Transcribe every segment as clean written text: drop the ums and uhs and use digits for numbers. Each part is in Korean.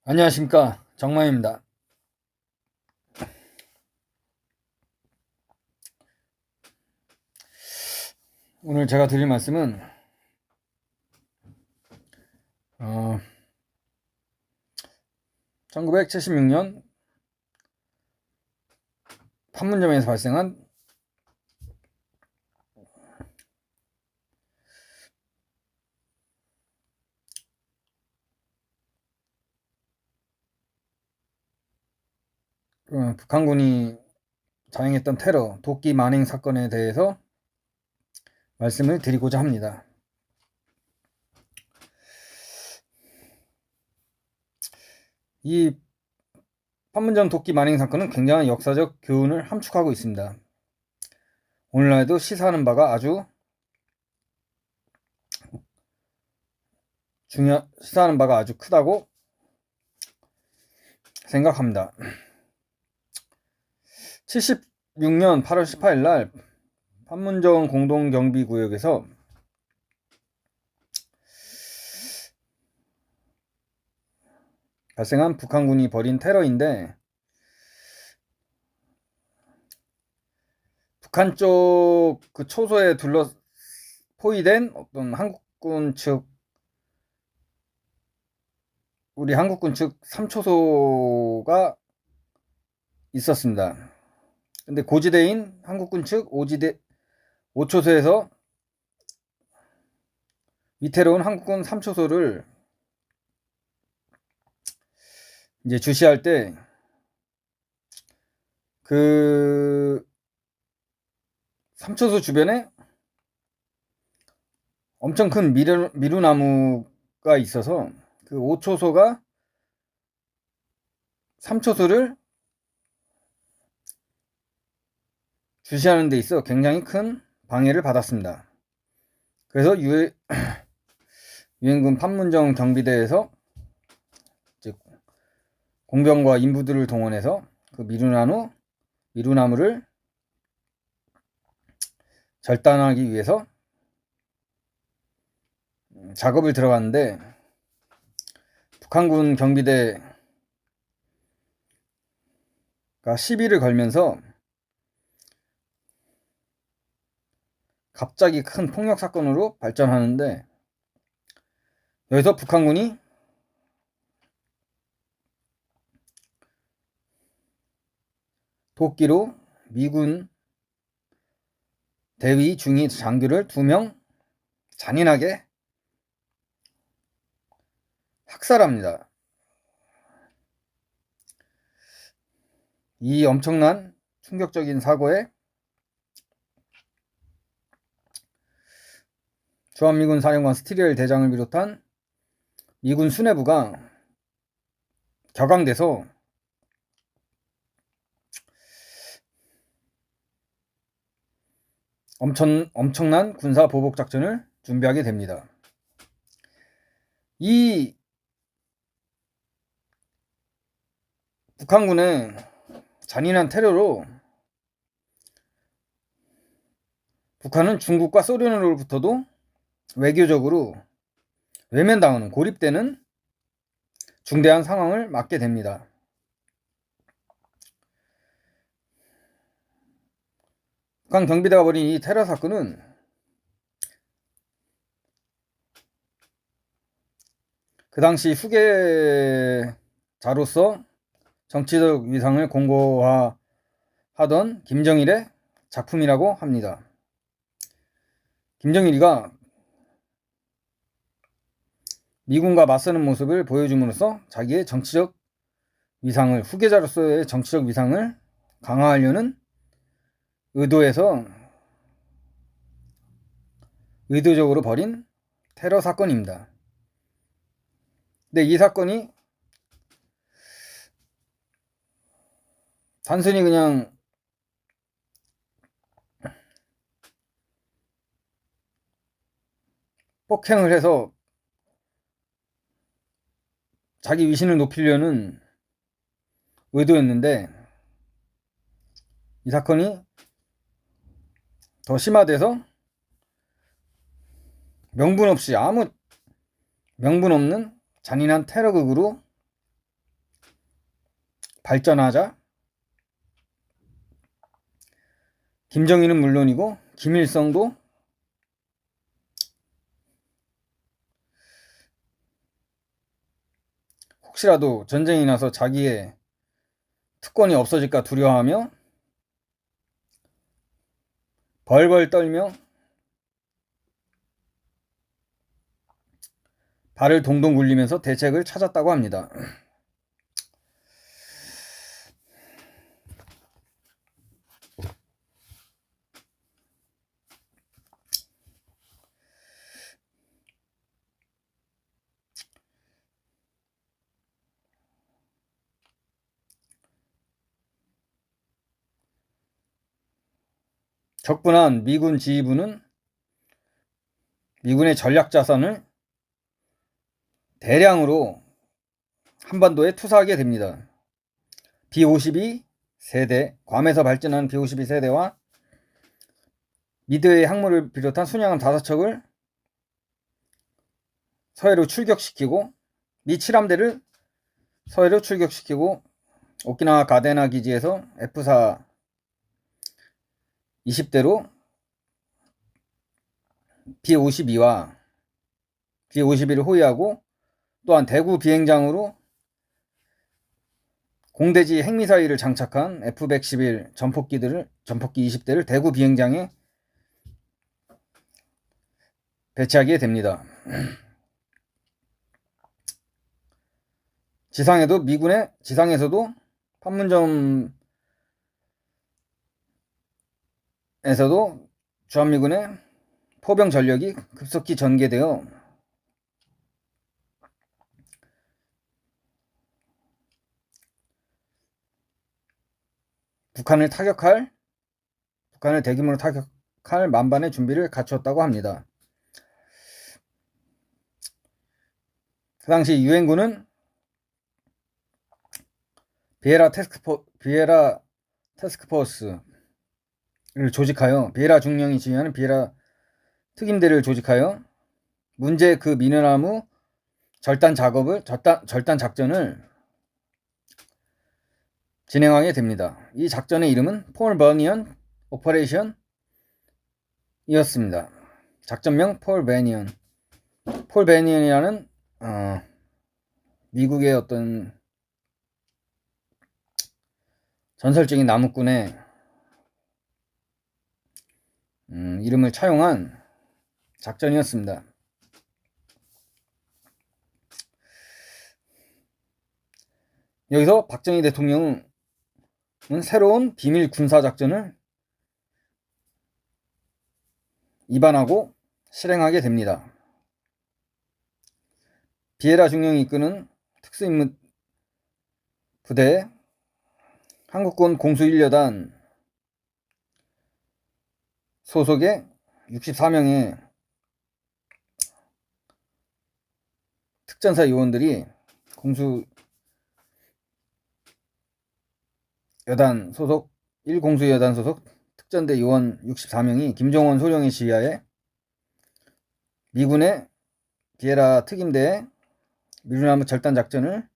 안녕하십니까, 정마입니다. 오늘 제가 드릴 말씀은 1976년 판문점에서 발생한 북한군이 자행했던 테러 도끼 만행 사건에 대해서 말씀을 드리고자 합니다. 이 판문점 도끼 만행 사건은 굉장한 역사적 교훈을 함축하고 있습니다. 오늘날에도 시사하는 바가 아주 크다고 생각합니다. 76년 8월 18일 날 판문점 공동경비구역에서 발생한 북한군이 벌인 테러인데, 북한 쪽 그 초소에 포위된 어떤 우리 한국군 측 3초소가 있었습니다. 근데 고지대인 한국군 측 5초소에서 위태로운 한국군 3초소를 이제 주시할 때 그 3초소 주변에 엄청 큰 미루나무가 있어서 그 5초소가 3초소를 주시하는 데 있어 굉장히 큰 방해를 받았습니다. 그래서 유엔군 판문점 경비대에서 공병과 인부들을 동원해서 그 미루나무를 절단하기 위해서 작업을 들어갔는데, 북한군 경비대가 시비를 걸면서 갑자기 큰 폭력 사건으로 발전하는데, 여기서 북한군이 도끼로 미군 대위 중위 장교를 2명 잔인하게 학살합니다. 이 엄청난 충격적인 사고에 주한미군 사령관 스티리엘 대장을 비롯한 미군 수뇌부가 격앙돼서 엄청난 군사 보복 작전을 준비하게 됩니다. 이 북한군의 잔인한 테러로 북한은 중국과 소련으로부터도 외교적으로 외면당하는, 고립되는 중대한 상황을 맞게 됩니다. 북한 경비대가 벌인 이 테러 사건은 그 당시 후계자로서 정치적 위상을 공고화하던 김정일의 작품이라고 합니다. 김정일이가 미군과 맞서는 모습을 보여줌으로써 자기의 후계자로서의 정치적 위상을 강화하려는 의도적으로 벌인 테러 사건입니다. 근데 이 사건이 단순히 그냥 폭행을 해서 자기 위신을 높이려는 의도였는데, 이 사건이 더 심화돼서 아무 명분 없는 잔인한 테러극으로 발전하자 김정일은 물론이고 김일성도 혹시라도 전쟁이 나서 자기의 특권이 없어질까 두려워하며 벌벌 떨며 발을 동동 굴리면서 대책을 찾았다고 합니다. 적분한 미군 지휘부는 미군의 전략 자산을 대량으로 한반도에 투사하게 됩니다. B-52 세대, 괌에서 발전한 B-52 세대와 미드의 항모를 비롯한 순양함 5척을 서해로 출격시키고 미 7함대를 서해로 출격시키고 오키나와 가데나 기지에서 F-4 20대로 B-52와 B-51을 호위하고 또한 대구 비행장으로 공대지 핵미사일을 장착한 F-111 전폭기 20대를 대구 비행장에 배치하게 됩니다. 지상에서도 판문점에서도 주한미군의 포병 전력이 급속히 전개되어 북한을 대규모로 타격할 만반의 준비를 갖추었다고 합니다. 그 당시 유엔군은 비에라 태스크포스를 조직하여 비에라 중령이 지휘하는 비에라 특임대를 조직하여 문제의 그 미네랄무 절단 작전을 진행하게 됩니다. 이 작전의 이름은 폴 버니언 오퍼레이션이었습니다. 작전명 폴 베니언이라는 미국의 어떤 전설적인 나무꾼의 이름을 차용한 작전이었습니다. 여기서 박정희 대통령은 새로운 비밀 군사작전을 입안하고 실행하게 됩니다. 비에라 중령이 이끄는 특수임무 부대에 한국군 공수 1여단 소속의 64명의 특전사 요원들이 공수 여단 소속 1공수 여단 소속 특전대 요원 64명이 김정원 소령의 지휘하에 미군의 비에라 특임대의 미루나무 절단 작전을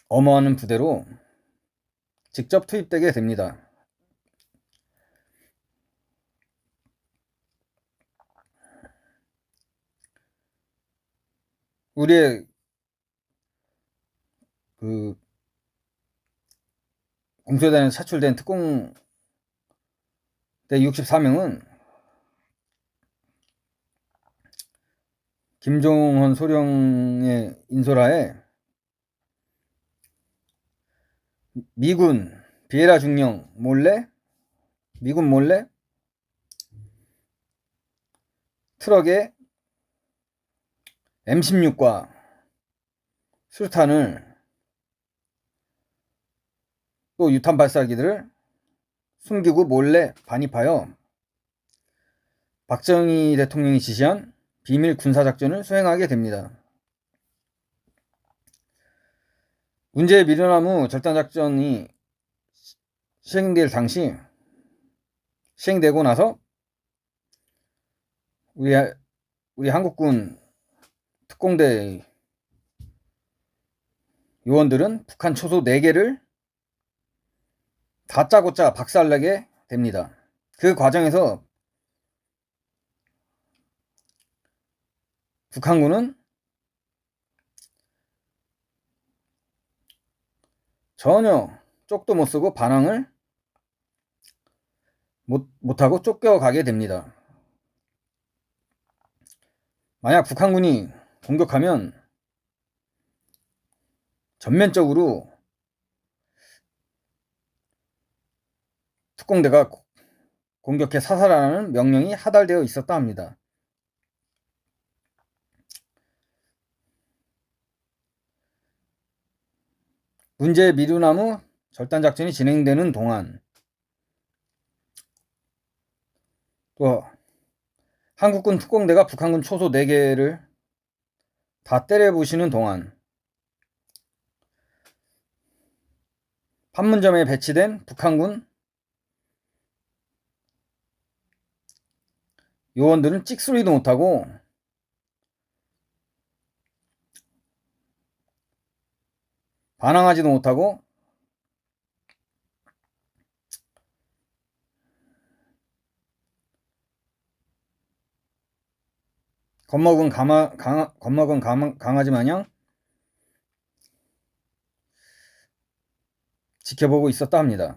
엄호하는 부대로 직접 투입되게 됩니다. 우리의 그 공수여단에 차출된 특공대 64명은 김종원 소령의 인솔하에 미군 비에라 중령 미군 몰래 트럭에 M16과 수류탄을 또 유탄 발사기들을 숨기고 몰래 반입하여 박정희 대통령이 지시한 비밀 군사작전을 수행하게 됩니다. 문제의 미르나무 절단작전이 시행되고 나서 우리 한국군 특공대 요원들은 북한 초소 4개를 다짜고짜 박살내게 됩니다. 그 과정에서 북한군은 전혀 쪽도 못 쓰고 반항을 못하고 쫓겨가게 됩니다. 만약 북한군이 공격하면 전면적으로 특공대가 공격해 사살하라는 명령이 하달되어 있었다 합니다. 문제의 미루나무 절단작전이 진행되는 동안 또 한국군 특공대가 북한군 초소 4개를 다 때려부시는 동안 판문점에 배치된 북한군 요원들은 찍소리도 못하고 반항하지도 못하고 겁먹은 강아지 마냥 지켜보고 있었다 합니다.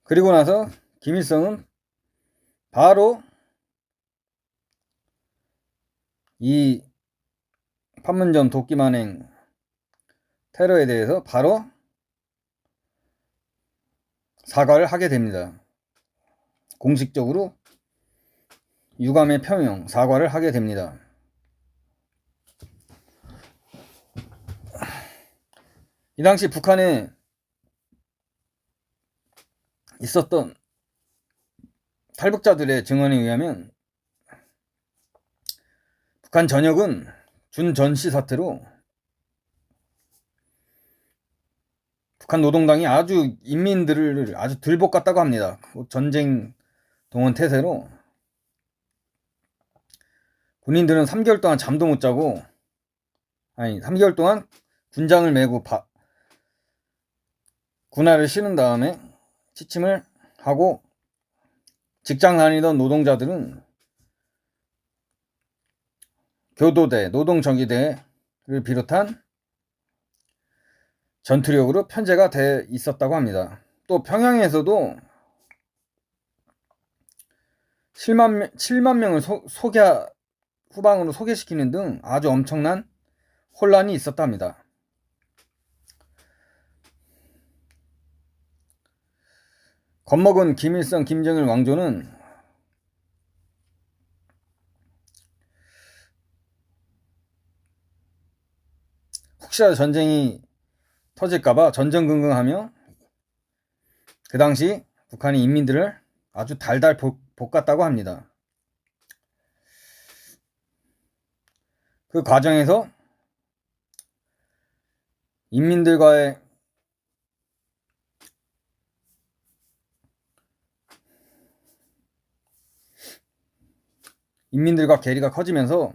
그리고 나서 김일성은 바로 이 판문점 도끼만행 테러에 대해서 바로 사과를 하게 됩니다. 공식적으로 유감의 표명, 사과를 하게 됩니다. 이 당시 북한에 있었던 탈북자들의 증언에 의하면 북한 전역은 준전시 사태로 북한 노동당이 아주 인민들을 아주 들볶았다고 합니다. 전쟁 동원 태세로 군인들은 3개월 동안 잠도 못 자고 3개월 동안 군장을 메고 군화를 신은 다음에 취침을 하고 직장 다니던 노동자들은 교도대, 노동정의대를 비롯한 전투력으로 편제가 돼 있었다고 합니다. 또 평양에서도 7만 명을 후방으로 소개시키는 등 아주 엄청난 혼란이 있었답니다. 겁먹은 김일성, 김정일 왕조는 혹시라도 전쟁이 터질까봐 전전긍긍하며 그 당시 북한이 인민들을 아주 달달 볶았다고 합니다. 그 과정에서 인민들과 괴리가 커지면서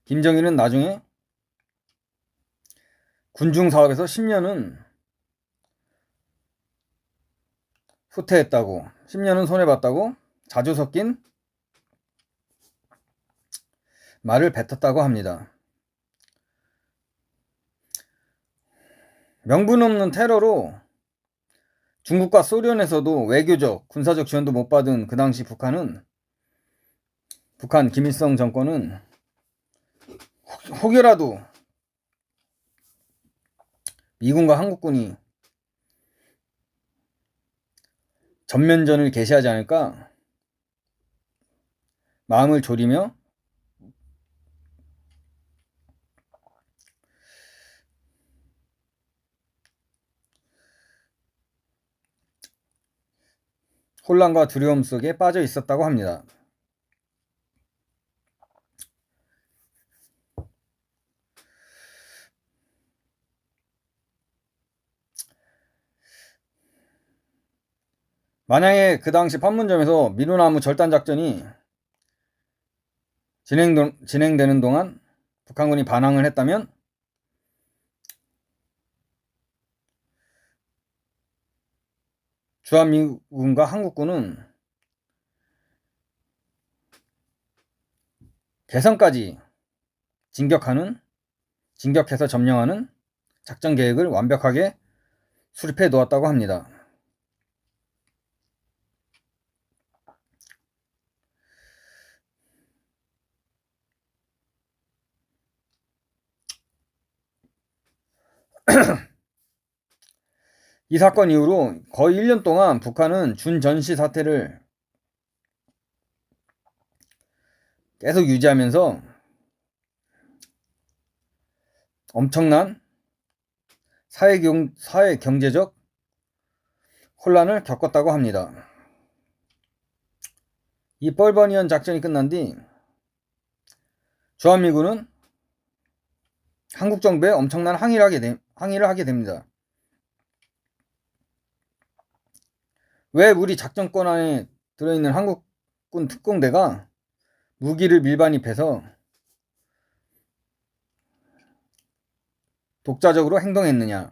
김정일은 나중에 군중 사업에서 10년은 후퇴했다고, 10년은 손해봤다고 자주 섞인 말을 뱉었다고 합니다. 명분 없는 테러로 중국과 소련에서도 외교적, 군사적 지원도 못 받은 그 당시 북한 김일성 정권은 혹여라도 미군과 한국군이 전면전을 개시하지 않을까 마음을 졸이며 혼란과 두려움 속에 빠져 있었다고 합니다. 만약에 그 당시 판문점에서 미루나무 절단 작전이 진행되는 동안 북한군이 반항을 했다면 주한미군과 한국군은 개성까지 진격해서 점령하는 작전 계획을 완벽하게 수립해 놓았다고 합니다. 이 사건 이후로 거의 1년 동안 북한은 준전시 사태를 계속 유지하면서 엄청난 사회 경제적 혼란을 겪었다고 합니다. 이 뻘버니언 작전이 끝난 뒤 주한미군은 한국 정부에 엄청난 항의를 하게 됩니다. 왜 우리 작전권 안에 들어있는 한국군 특공대가 무기를 밀반입해서 독자적으로 행동했느냐.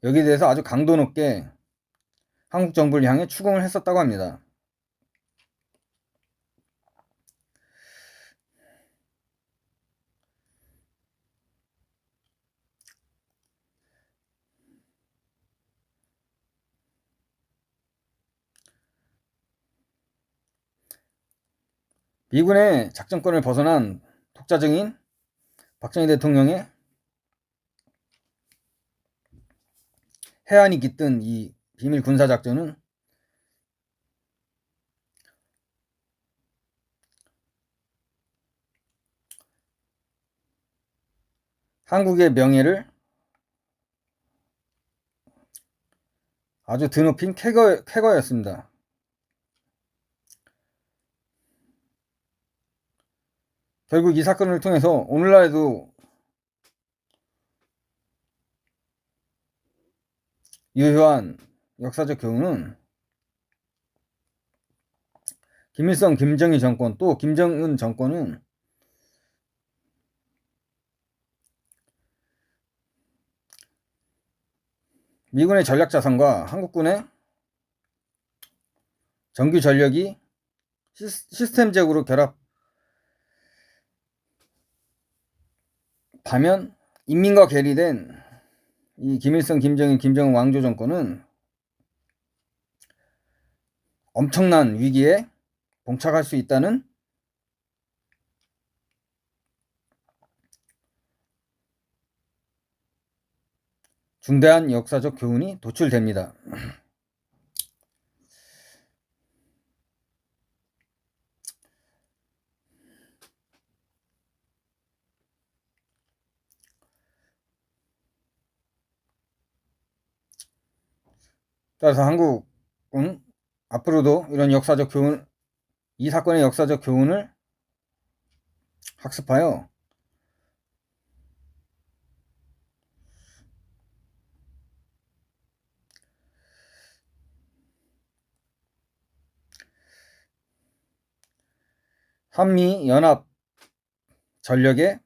여기에 대해서 아주 강도 높게 한국 정부를 향해 추궁을 했었다고 합니다. 미군의 작전권을 벗어난 독자적인 박정희 대통령의 해안이 깃든 이 비밀 군사작전은 한국의 명예를 아주 드높인 쾌거였습니다. 결국 이 사건을 통해서 오늘날에도 유효한 역사적 교훈은 김일성, 김정일 정권 또 김정은 정권은 미군의 전략자산과 한국군의 정규 전력이 시스템적으로 결합하면 인민과 괴리된 이 김일성, 김정일, 김정은 왕조 정권은 엄청난 위기에 봉착할 수 있다는 중대한 역사적 교훈이 도출됩니다. 따라서 한국은 앞으로도 이런 역사적 교훈, 이 사건의 역사적 교훈을 학습하여 한미 연합 전력의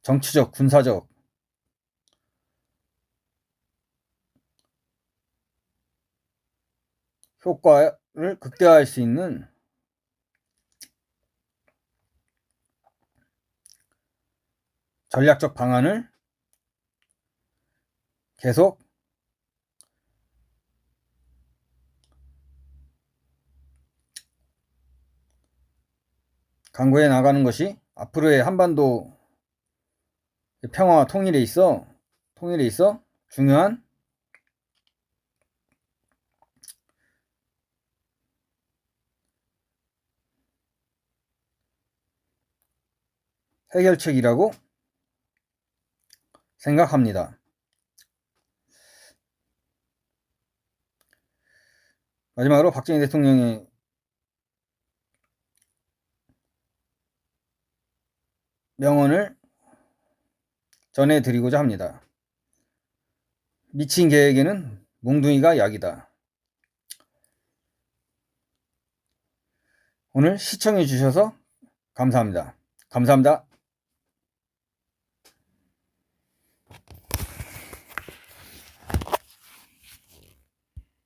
정치적, 군사적 효과를 극대화할 수 있는 전략적 방안을 계속 강구해 나가는 것이 앞으로의 한반도 평화와 통일에 있어 중요한 해결책이라고 생각합니다. 마지막으로 박정희 대통령의 명언을 전해드리고자 합니다. 미친 계획에는 몽둥이가 약이다. 오늘 시청해 주셔서 감사합니다. 감사합니다.